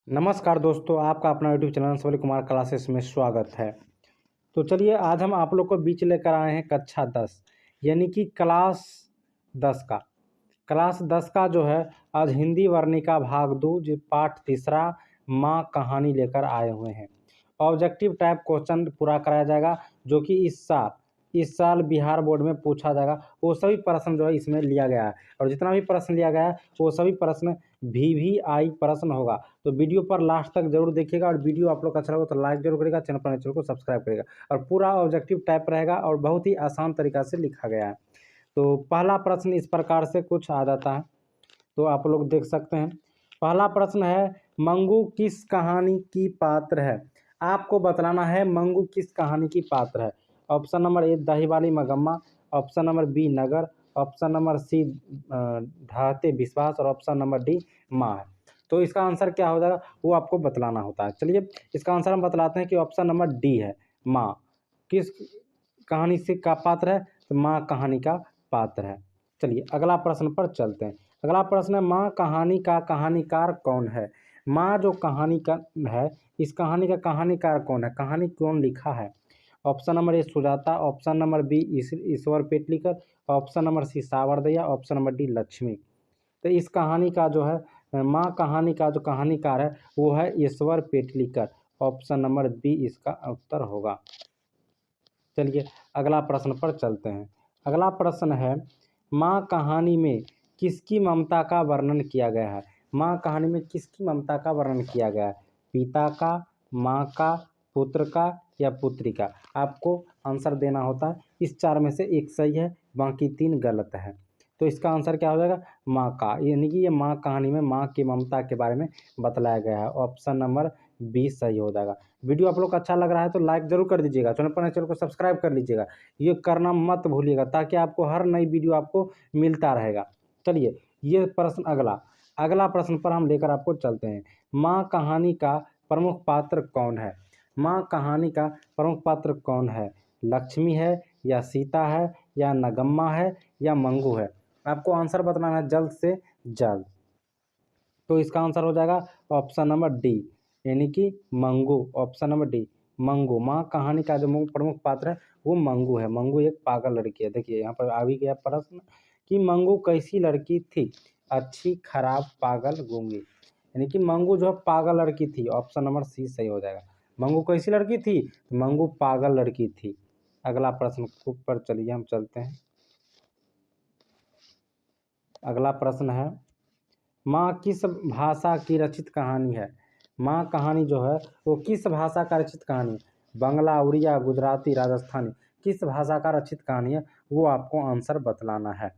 नमस्कार दोस्तों, आपका अपना यूट्यूब चैनल सवली कुमार क्लासेस में स्वागत है। तो चलिए आज हम आप लोग को बीच लेकर आए हैं कक्षा 10 यानी कि क्लास 10 का जो है आज हिंदी वर्णिका भाग 2 जो पाठ तीसरा माँ कहानी लेकर आए हुए हैं। ऑब्जेक्टिव टाइप क्वेश्चन पूरा कराया जाएगा जो कि इस साल बिहार बोर्ड में पूछा जाएगा। वो सभी प्रश्न जो है इसमें लिया गया है और जितना भी प्रश्न लिया गया है वो सभी प्रश्न VVI प्रश्न होगा। तो वीडियो पर लास्ट तक जरूर देखिएगा और वीडियो आप लोग का अच्छा लगा तो लाइक जरूर करेगा, चैनल को सब्सक्राइब करेगा और पूरा ऑब्जेक्टिव टाइप रहेगा और बहुत ही आसान तरीका से लिखा गया है। तो पहला प्रश्न इस प्रकार से कुछ आ जाता है, तो आप लोग देख सकते हैं। पहला प्रश्न है, मंगू किस कहानी की पात्र है? आपको बतलाना है मंगू किस कहानी की पात्र है। ऑप्शन नंबर ए दही वाली मगम्मा, ऑप्शन नंबर बी नगर, ऑप्शन नंबर सी ढाते विश्वास और ऑप्शन नंबर डी माँ है। तो इसका आंसर क्या हो जाएगा वो आपको बतलाना होता है। चलिए इसका आंसर हम बतलाते हैं कि ऑप्शन नंबर डी है, माँ। किस कहानी से का पात्र है? तो माँ कहानी का पात्र है। चलिए अगला प्रश्न पर चलते हैं। अगला प्रश्न है, माँ कहानी का कहानीकार कौन है? माँ जो कहानी का है, इस कहानी का कहानीकार कौन है? कहानी कौन लिखा है? Option number A Sujata, option number B Ishwar Petlikar, option number C Savardaiya, option number D Lakshmi. तो इस कहानी का जो है माँ कहानी का जो कहानीकार है वो है ईश्वर पेटलीकर। ऑप्शन नंबर बी इसका उत्तर होगा। चलिए अगला प्रश्न पर चलते हैं। अगला प्रश्न है, माँ कहानी में किसकी ममता का वर्णन किया गया है? माँ कहानी में किसकी ममता का वर्णन किया गया है? पिता का, माँ का, पुत्र का या पुत्री का? आपको आंसर देना होता है। इस चार में से एक सही है, बाकी तीन गलत है। तो इसका आंसर क्या हो जाएगा? माँ का, यानी कि ये माँ कहानी में माँ की ममता के बारे में बतलाया गया है। ऑप्शन नंबर बी सही हो जाएगा। वीडियो आप लोग को अच्छा लग रहा है तो लाइक जरूर कर दीजिएगा, चैनल को सब्सक्राइब कर लीजिएगा, ये करना मत भूलिएगा ताकि आपको हर नई वीडियो आपको मिलता रहेगा। चलिए ये प्रश्न अगला प्रश्न पर हम लेकर आपको चलते हैं। माँ कहानी का प्रमुख पात्र कौन है? माँ कहानी का प्रमुख पात्र कौन है? लक्ष्मी है या सीता है या नगम्मा है या मंगू है? आपको आंसर बताना है जल्द से जल्द। तो इसका आंसर हो जाएगा ऑप्शन नंबर डी, यानी कि Mangu. Option number D Mangu. माँ कहानी का जो प्रमुख पात्र है वो मंगू है। मंगू एक पागल लड़की है। देखिए यहाँ पर आ भी गया प्रश्न कि मंगू कैसी लड़की थी? अच्छी, खराब, पागल, गूंगी। यानी कि मंगू जो पागल लड़की थी। ऑप्शन नंबर सी सही हो जाएगा। मंगू कैसी लड़की थी? मंगू पागल लड़की थी। अगला प्रश्न पर चलिए हम चलते हैं। अगला प्रश्न है, माँ किस भाषा की रचित कहानी है? माँ कहानी जो है वो किस भाषा का रचित कहानी है? बंगला, उड़िया, गुजराती, राजस्थानी, किस भाषा का रचित कहानी है वो आपको आंसर बतलाना है।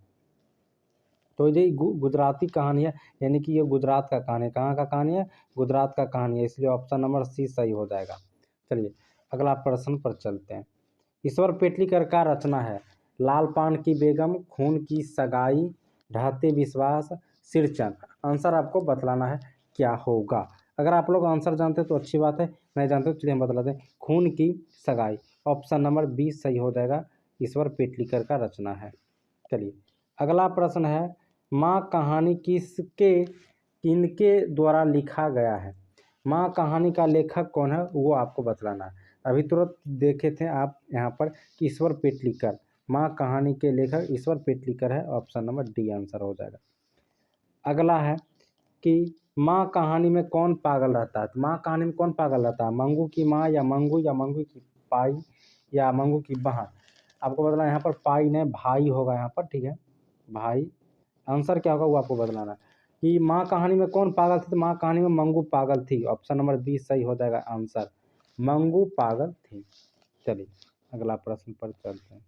तो ये गुजराती कहानी है, यानी कि ये गुजरात का कहानी है। कहाँ का कहानी है? गुजरात का कहानी है, इसलिए ऑप्शन नंबर सी सही हो जाएगा। चलिए अगला प्रश्न पर चलते हैं। ईश्वर पेटलीकर का रचना है लाल पान की बेगम, खून की सगाई, ढहते विश्वास, सिरचन। आंसर आपको बतलाना है क्या होगा। अगर आप लोग आंसर जानते तो अच्छी बात है, नहीं जानते तो चलिए हम बतलाते हैं। खून की सगाई। ऑप्शन नंबर 20 सही हो जाएगा। ईश्वर पेटलीकर का रचना है। चलिए अगला प्रश्न है, माँ कहानी किनके द्वारा लिखा गया है? माँ कहानी का लेखक कौन है वो आपको बतलाना है। अभी तुरंत देखे थे आप यहाँ पर कि ईश्वर पेटलीकर, माँ कहानी के लेखक ईश्वर पेटलीकर है। ऑप्शन नंबर डी आंसर हो जाएगा। अगला है कि माँ कहानी में कौन पागल रहता है? तो माँ कहानी में कौन पागल रहता है? मंगू की माँ या मंगू की पाई या मंगू की बहन? आपको बदलना यहाँ पर पाई नहीं भाई होगा यहाँ पर, ठीक है भाई। आंसर क्या होगा वो आपको बदलाना है कि माँ कहानी में कौन पागल थी? तो माँ कहानी में मंगू पागल थी। ऑप्शन नंबर बी सही हो जाएगा आंसर, मंगू पागल थी। चलिए अगला प्रश्न पर चलते हैं।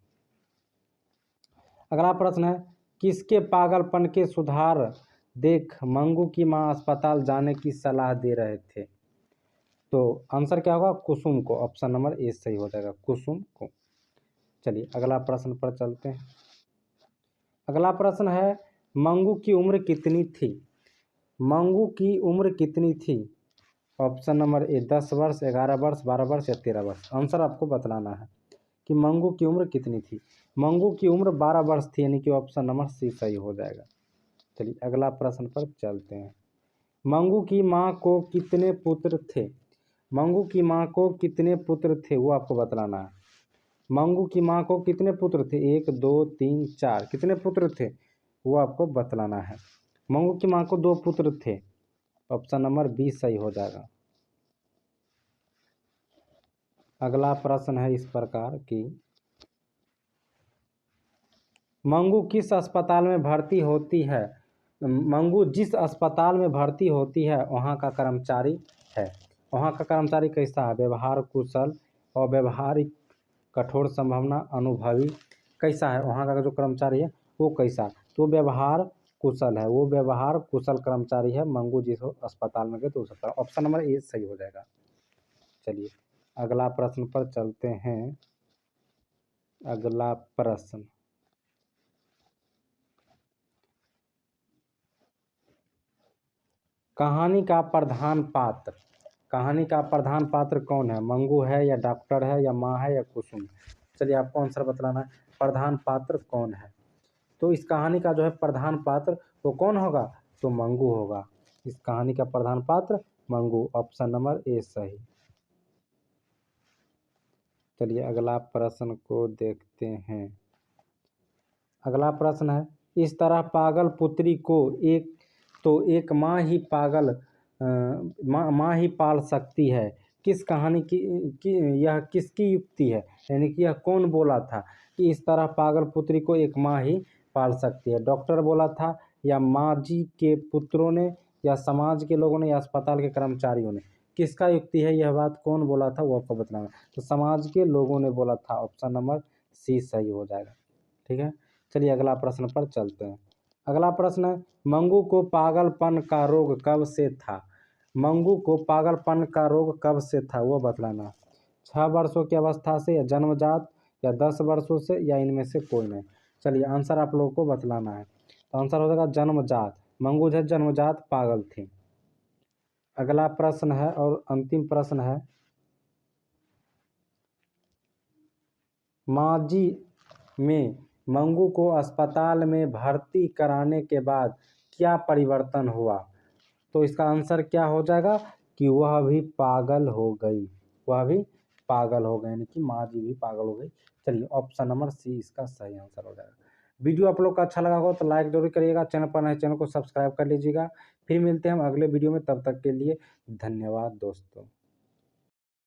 अगला प्रश्न है, किसके पागलपन के सुधार देख मंगू की माँ अस्पताल जाने की सलाह दे रहे थे? तो आंसर क्या होगा? कुसुम को। ऑप्शन नंबर ए सही हो जाएगा, कुसुम को। चलिए अगला प्रश्न पर चलते हैं। अगला प्रश्न है, मंगू की उम्र कितनी थी? मंगू की उम्र कितनी थी? ऑप्शन नंबर ए 10 वर्ष, 11 वर्ष, 12 वर्ष या 13 वर्ष। आंसर आपको बतलाना है कि मंगू की उम्र कितनी थी। मंगू की उम्र 12 वर्ष थी, यानी कि ऑप्शन नंबर सी सही हो जाएगा। चलिए अगला प्रश्न पर चलते हैं। मंगू की माँ को कितने पुत्र थे? मंगू की माँ को कितने पुत्र थे वो आपको बतलाना है। मंगू की माँ को कितने पुत्र थे? 1 2 3 4। कितने पुत्र थे वो आपको बतलाना है। मंगू की माँ को 2 पुत्र थे। ऑप्शन नंबर बी सही हो जाएगा। अगला प्रश्न है इस प्रकार कि मंगू किस अस्पताल में भर्ती होती है? मंगू जिस अस्पताल में भर्ती होती है वहाँ का कर्मचारी है। वहाँ का कर्मचारी कैसा है? व्यवहार कुशल, अव्यवहारिक, कठोर संभावना, अनुभवी। कैसा है वहाँ का जो कर्मचारी है वो कैसा? तो व्यवहार कुशल है। वो व्यवहार कुशल कर्मचारी है। मंगू जिस अस्पताल में गए तो सकता है। ऑप्शन नंबर ए सही हो जाएगा। चलिए अगला प्रश्न पर चलते हैं। अगला प्रश्न, कहानी का प्रधान पात्र। कहानी का प्रधान पात्र कौन है? मंगू है या डॉक्टर है या माँ है या कुसुम? चलिए आपको आंसर बतलाना है। प्रधान पात्र कौन है? तो इस कहानी का जो है प्रधान पात्र वो कौन होगा? तो मंगू होगा। इस कहानी का प्रधान पात्र मंगू। ऑप्शन नंबर ए सही। चलिए अगला प्रश्न को देखते हैं। अगला प्रश्न है, इस तरह पागल पुत्री को एक माँ ही माँ ही पाल सकती है। किस कहानी की यह किसकी युक्ति है? यानी कि यह कौन बोला था कि इस तरह पागल पुत्री को एक माँ ही पाल सकती है? डॉक्टर बोला था या माँ जी के पुत्रों ने या समाज के लोगों ने या अस्पताल के कर्मचारियों ने? किसका युक्ति है यह बात कौन बोला था वो आपको बताना। तो समाज के लोगों ने बोला था। ऑप्शन नंबर सी सही हो जाएगा। ठीक है। चलिए अगला प्रश्न पर चलते हैं। अगला प्रश्न है, मंगू को पागलपन का रोग कब से था? मंगू को पागलपन का रोग कब से था वो बतलाना। 6 वर्षों की अवस्था से या जन्मजात या 10 वर्षों से या इनमें से कोई नहीं। चलिए आंसर आप लोगों को बतलाना है। तो आंसर हो जाएगा जन्मजात। मंगू जो जन्मजात पागल थी। अगला प्रश्न है और अंतिम प्रश्न है, माँजी में मंगू को अस्पताल में भर्ती कराने के बाद क्या परिवर्तन हुआ? तो इसका आंसर क्या हो जाएगा कि वह भी पागल हो गई। वह भी पागल हो गई, यानी कि माँ जी भी पागल हो गई। चलिए ऑप्शन नंबर सी इसका सही आंसर हो जाएगा। वीडियो आप लोग का अच्छा लगा हो तो लाइक जरूर करिएगा। चैनल पर नए चैनल को सब्सक्राइब कर लीजिएगा। फिर मिलते हैं हम अगले वीडियो में, तब तक के लिए धन्यवाद दोस्तों।